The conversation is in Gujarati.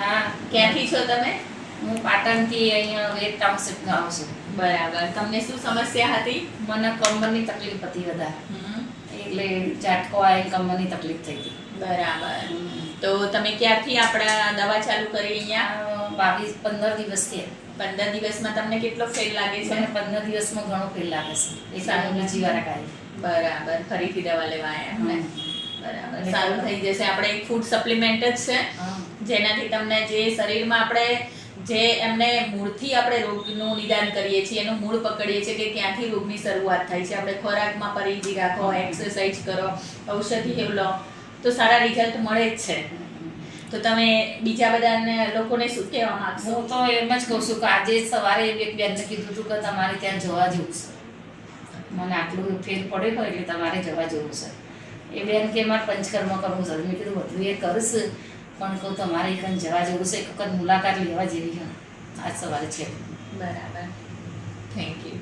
હા. ક્યાંથી છો તમે? હું પાટણથી અહીંયા વેર ટાઉનશીપમાં આવું છું. બરાબર. તમને શું સમસ્યા હતી? મને કમરની તકલીફ હતી વધારે, હમ. એટલે ઝાટકો આવે કમરની તકલીફ થઈ હતી. બરાબર. તો તમે ક્યારથી આપણા દવા ચાલુ કરી અહીંયા? 15 દિવસ થયા. 15 દિવસમાં તમને કેટલો ફેર લાગે છે? મને 15 દિવસમાં ઘણો ફેર લાગે છે. એ સારું બીજી વાર કાઢી. બરાબર. ફરીથી દવા લેવા આવ્યા ને? બરાબર. સારું થઈ જશે. આપણે એક ફૂડ સપ્લિમેન્ટ જ છે જેનાથી તમને જે શરીરમાં આપણે જે એમને મૂળથી આપણે રોગનું નિદાન કરીએ છીએ, એનું મૂળ પકડીએ છીએ કે ક્યાંથી રોગની શરૂઆત થાય છે. આપણે ખોરાકમાં પરેજી રાખો, એક્સરસાઇઝ કરો, ઔષધિ લો તો સારા રિઝલ્ટ મળે જ છે. તો તમે બીજા બધાને લોકોને શું કહેવા માંગશો? હું તો એમ જ કહું છું કે આજે સવારે એક બેનને કીધું હતું કે તમારે ત્યાં જવા જેવું છે, મને આટલું ફેર પડ્યો હોય એટલે તમારે જવા જેવું છે. એ બેન કે મારે પંચકર્મ કરવું છે. મેં કીધું બધું એ કરશે પણ કહું તમારે એકદમ જવા જેવું છે, એક વખત મુલાકાત લેવા જેવી આજ સવારે છે. બરાબર. Thank you.